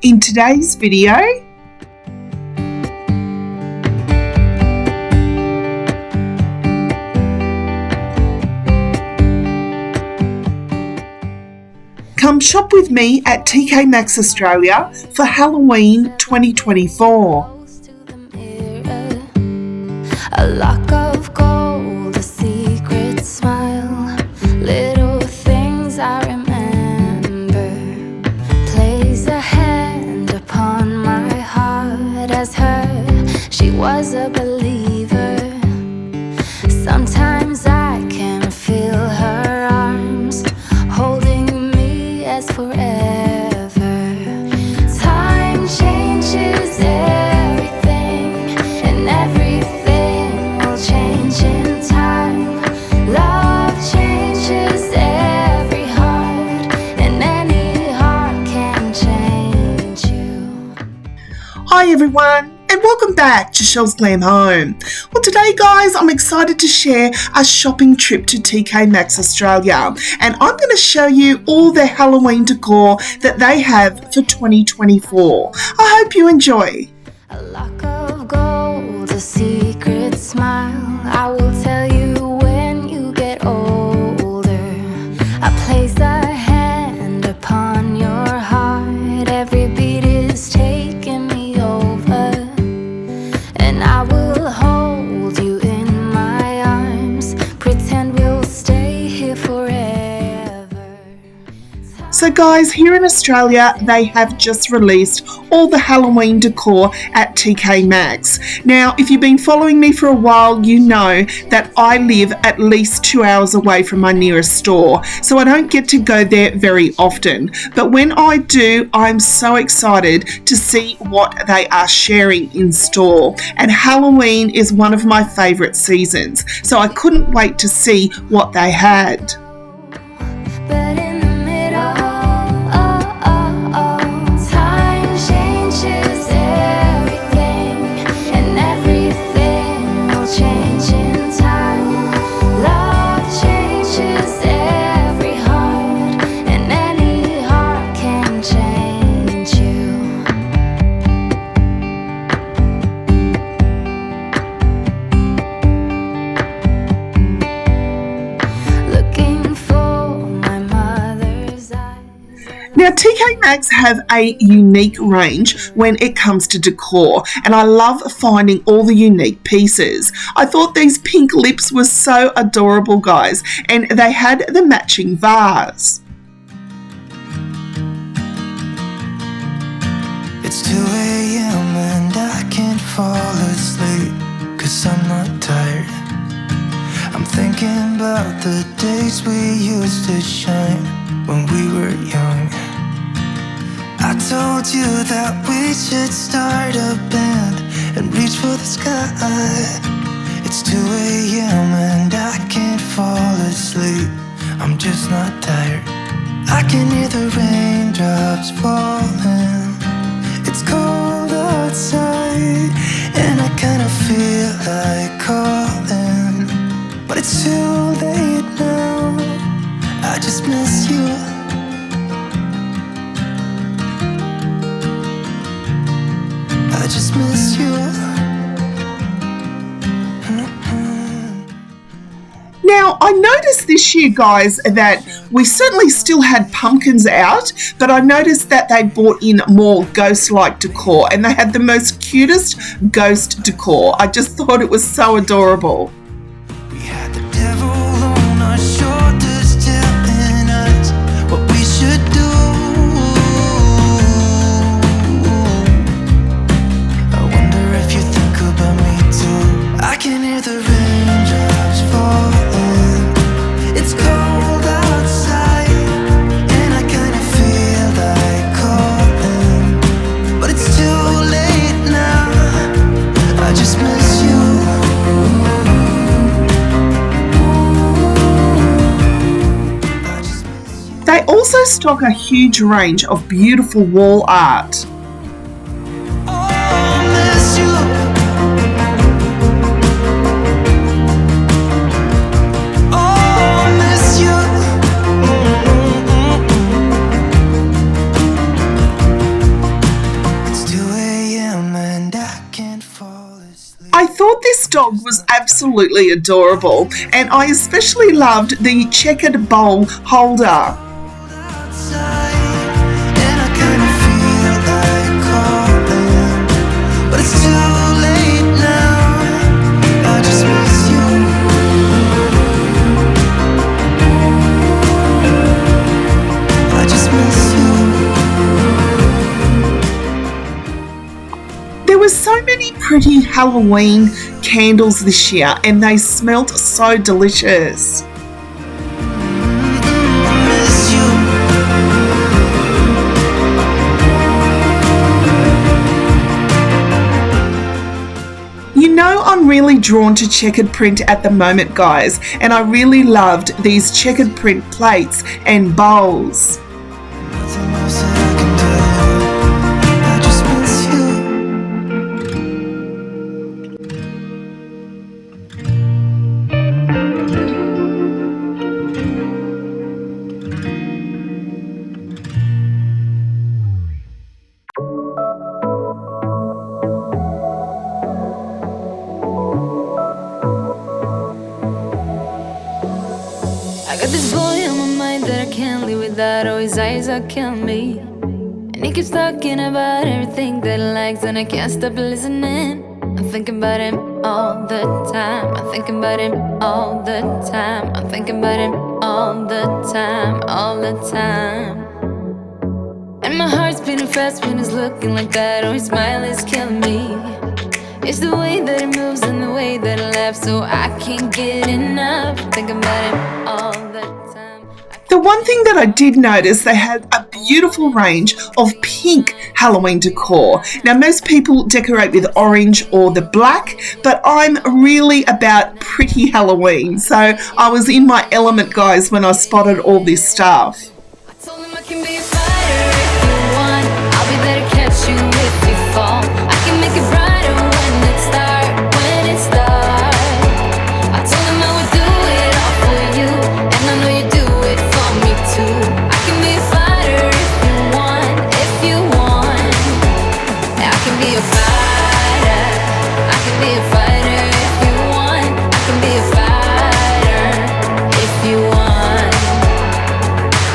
In today's video, come shop with me at Tkmaxx Australia for Halloween 2024. A lock of gold, a secret smile, little things I remember. Place a hand upon my heart as her, she was a believer. Sometimes I can feel her arms holding me as forever. Time changes everything, and everything will change in time. Love changes every heart, and any heart can change you. Hi everyone, and welcome back to Chellesglamhome. Well, today guys, I'm excited to share a shopping trip to Tkmaxx Australia, and I'm going to show you all the Halloween decor that they have for 2024. I hope you enjoy. A lock of gold, a secret smile, I will tell you when you get older. I place a hand upon your heart, every beat is taking me over, and I will hold you in my arms, pretend we'll stay here forever. So guys, here in Australia, they have just released all the Halloween decor at Tkmaxx. Now, if you've been following me for a while, you know that I live at least 2 hours away from my nearest store, so I don't get to go there very often. But when I do, I'm so excited to see what they are sharing in store. And Halloween is one of my favourite seasons, so I couldn't wait to see what they had. But in the middle, time changes everything, and everything will change in time. Love changes every heart, and any heart can change you. Looking for my mother's eyes. Now, Tkmaxx have a unique range when it comes to decor, and I love finding all the unique pieces. I thought these pink lips were so adorable, guys, and they had the matching vase. It's 2 a.m. and I can't fall asleep, 'cause I'm not tired. I'm thinking about the days we used to shine when we were young. I told you that we should start a band and reach for the sky. It's 2 a.m. and I can't fall asleep, I'm just not tired. I can hear the raindrops falling, it's cold outside, and I kinda feel like calling, but it's too late now. I just miss you. I just miss you. Now, I noticed this year, guys, that we certainly still had pumpkins out, but I noticed that they brought in more ghost-like decor, and they had the most cutest ghost decor. I just thought it was so adorable. We had the devil on our shoulders telling us what we should do. I wonder if you think about me too. I can hear the raindrops falling, it's cold outside, and I kinda feel like calling, but it's too late now. I just miss you. They also stock a huge range of beautiful wall art. Oh, miss you. Oh, miss you. dog was absolutely adorable, and I especially loved the checkered bowl holder. outside, and I kinda feel like calling, but it's too late now. I just miss you. I just miss you. There were so many pretty Halloween candles this year, and they smelt so delicious. Miss you. You know, I'm really drawn to checkered print at the moment, guys, and I really loved these checkered print plates and bowls. Nothing else that I can do. I just miss you. I got this boy on my mind that I can't live without. Oh, his eyes are killing me. And he keeps talking about everything that he likes, and I can't stop listening. I'm thinking about him all the time. I'm thinking about him all the time. I'm thinking about him all the time, all the time. And my heart's beating fast when he's looking like that. Oh, his smile is killing me. It's the way that he moves and the way that he laughs, so I can't get enough. Thinking about him all the time. The one thing that I did notice, they had a beautiful range of pink Halloween decor. Now, most people decorate with orange or the black, but I'm really about pretty Halloween. So I was in my element, guys, when I spotted all this stuff. I told him I can be a fighter if you want. I'll be there to catch you if you fall. I can make it brighter when it starts, when it starts. I told him I would do it all for you, and I know you do it for me too. I can be a fighter if you want, if you want. I can be a fighter. I can be a fighter if you want. I can be a fighter if you want.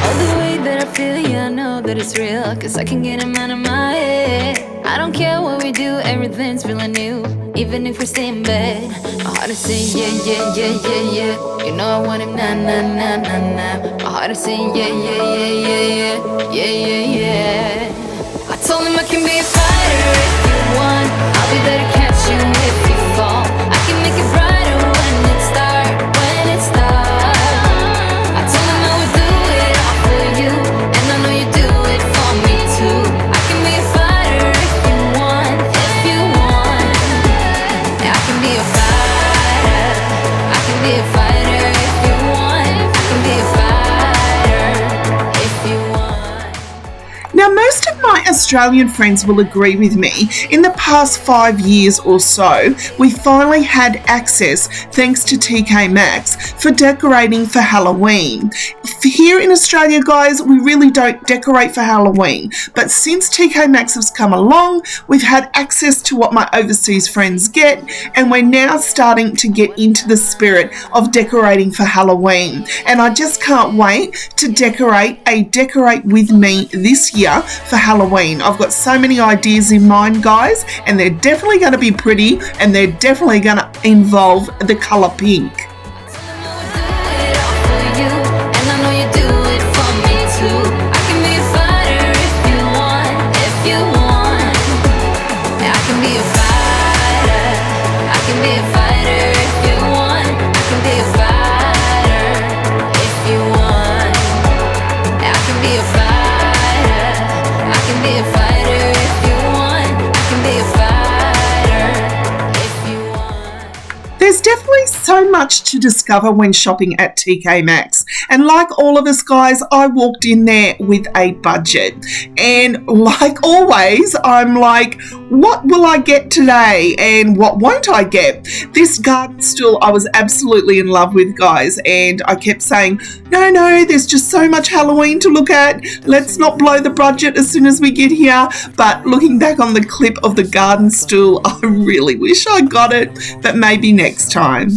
All the way that I feel, yeah, I know that it's real, 'cause I can get him out of my head. I don't care what we do, everything's feeling new. Even if we stay in bed, my heart is saying yeah, yeah, yeah, yeah, yeah. You know I want him, nah, nah, nah, nah, nah. My heart is saying yeah, yeah, yeah, yeah, yeah, yeah, yeah, yeah. I told him I can be a fighter if you want. I'll be there to catch you if you fall. I can make it brighter when it starts, when it starts. I told him I would do it all for you, and I know you do it for me too. I can be a fighter if you want, if you want. Yeah, I can be a fighter. I can be a fighter if you want. I can be a fighter if you want. Now, most of my Australian friends will agree with me. In the past 5 years or so, we finally had access, thanks to Tkmaxx, for decorating for Halloween. Here in Australia, guys, we really don't decorate for Halloween. But since Tkmaxx has come along, we've had access to what my overseas friends get, and we're now starting to get into the spirit of decorating for Halloween. And I just can't wait to decorate a Decorate With Me this year for Halloween. I've got so many ideas in mind, guys, and they're definitely going to be pretty, and they're definitely going to involve the colour pink. There's definitely so much to discover when shopping at Tkmaxx. And like all of us guys, I walked in there with a budget. And like always, I'm like, what will I get today and what won't I get? This garden stool I was absolutely in love with, guys, and I kept saying, no, there's just so much Halloween to look at. Let's not blow the budget as soon as we get here. But looking back on the clip of the garden stool, I really wish I got it, but maybe next time.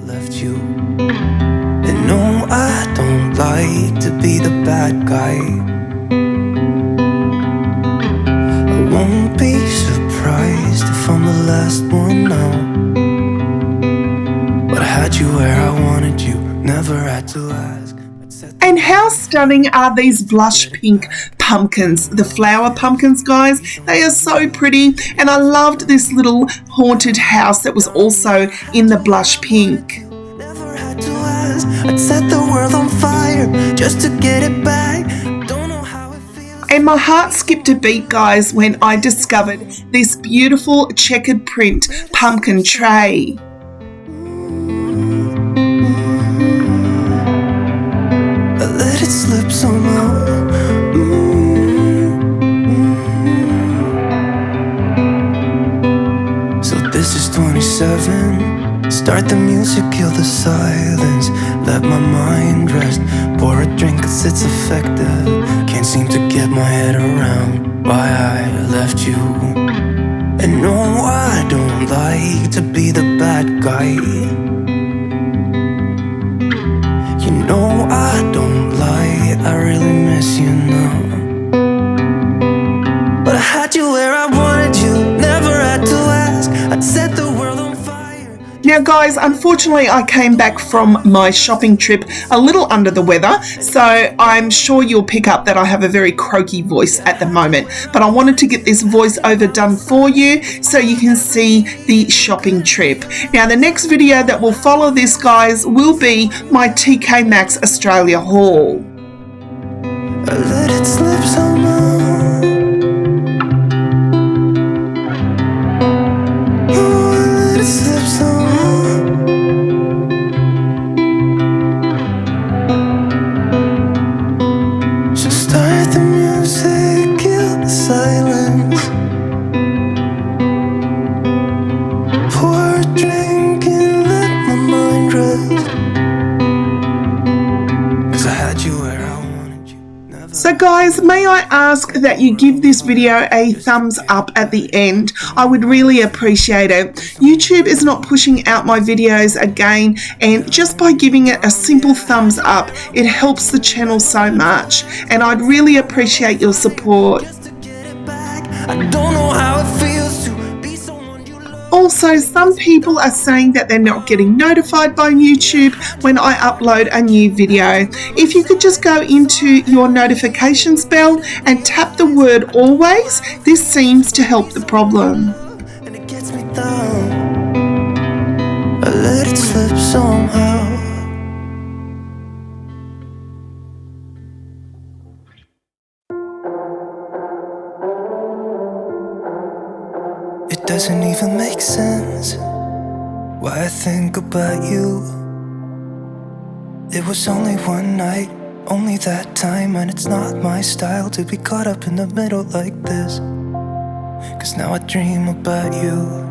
Left you. And no, I don't like to be the bad guy. I won't be surprised if I'm the last one now. But I had you where I wanted you, never had to ask. And how stunning are these blush pink pumpkins, the flower pumpkins, guys? They are so pretty, and I loved this little haunted house that was also in the blush pink. Never had to ask. I'd set the world on fire just to get it back. Don't know how it feels. And my heart skipped a beat, guys, when I discovered this beautiful checkered print pumpkin tray. Let it slip somehow. So this is 27. Start the music, kill the silence. Let my mind rest. Pour a drink cause it's effective. Can't seem to get my head around why I left you. And no, I don't like to be the bad guy. You know I don't lie, I really miss you now. But I had you where I wanted you, never had to ask. I'd set the world on fire. Now guys, unfortunately I came back from my shopping trip a little under the weather, so I'm sure you'll pick up that I have a very croaky voice at the moment, but I wanted to get this voiceover done for you so you can see the shopping trip. Now the next video that will follow this, guys, will be my Tkmaxx Australia haul. I let it slip somehow. Oh, I let it slip somehow. So start the music, kill the silence. Pour a drink and let my mind rest. Cause I had you where I wanted you. Never. So guys, may I ask that you give this video a thumbs up at the end? I would really appreciate it. YouTube is not pushing out my videos again, and just by giving it a simple thumbs up, it helps the channel so much, and I'd really appreciate your support. Just to get it back. I don't know how it feels to be someone you love. Also, some people are saying that they're not getting notified by YouTube when I upload a new video. If you could just go into your notifications bell and tap the word always, this seems to help the problem. And it gets me down. I let it slip somehow. It doesn't even make sense why I think about you. It was only one night, only that time, and it's not my style to be caught up in the middle like this. Cause now I dream about you.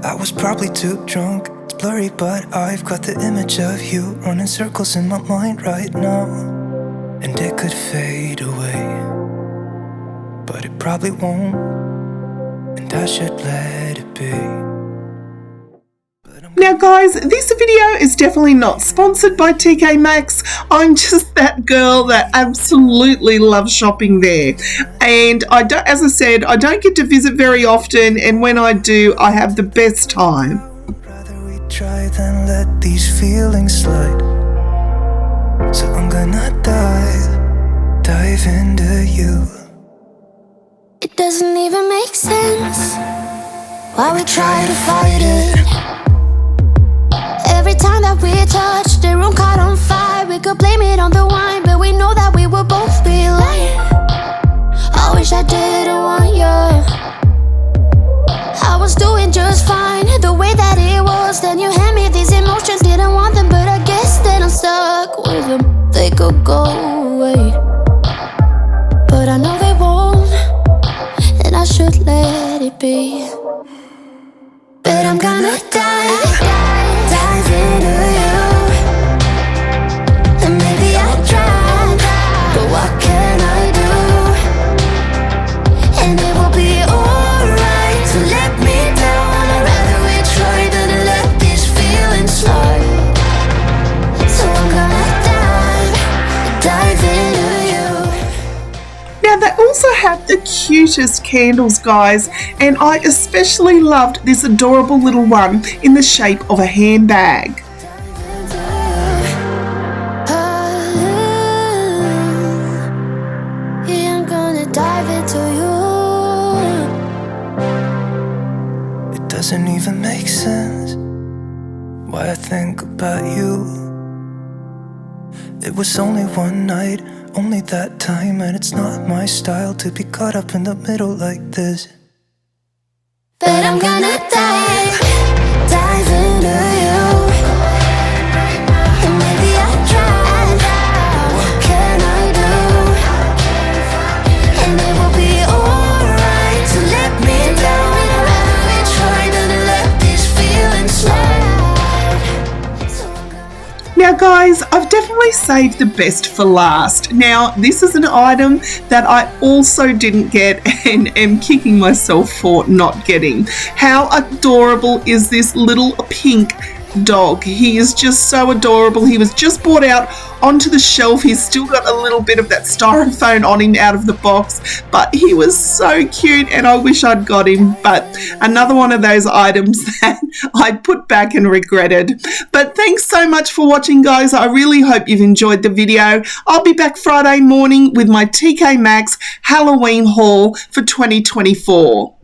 I was probably too drunk, it's blurry, but I've got the image of you running circles in my mind right now. And it could fade away, but it probably won't, and I should let it be. Now guys, this video is definitely not sponsored by Tkmaxx. I'm just that girl that absolutely loves shopping there. And I don't, as I said, I don't get to visit very often, and when I do, I have the best time. Rather we try than let these feelings slide. So I'm gonna dive into you. It doesn't even make sense why we try to fight it. Every time that we touch, the room caught on fire. We could blame it on the wine, but we know that we will both be lying. I wish I didn't want you. I was doing just fine, the way that it was. Then you hand me these emotions, didn't want them, but I guess that I'm stuck with them. They could go away, but I know they won't, and I should let it be. But I'm gonna dive into you. And maybe I tried, but what can I do? And it will be alright to let me down. I'd rather we try than let these feelings slide. So I'm gonna dive into you. Now they also have the cutest candles, guys, and I especially loved this adorable little one in the shape of a handbag. Doesn't even make sense why I think about you. It was only one night, only that time, and it's not my style to be caught up in the middle like this. But I'm gonna dive into you. And maybe I tried, but what can I do? And it will be alright to let me down. Now guys, I've definitely saved the best for last. Now this is an item that I also didn't get and am kicking myself for not getting. How adorable is this little pink dog? He is just so adorable. He was just brought out onto the shelf. He's still got a little bit of that styrofoam on him out of the box, but he was so cute and I wish I'd got him. But another one of those items that I put back and regretted. But thanks so much for watching, guys. I really hope you've enjoyed the video. I'll be back Friday morning with my Tkmaxx Halloween haul for 2024.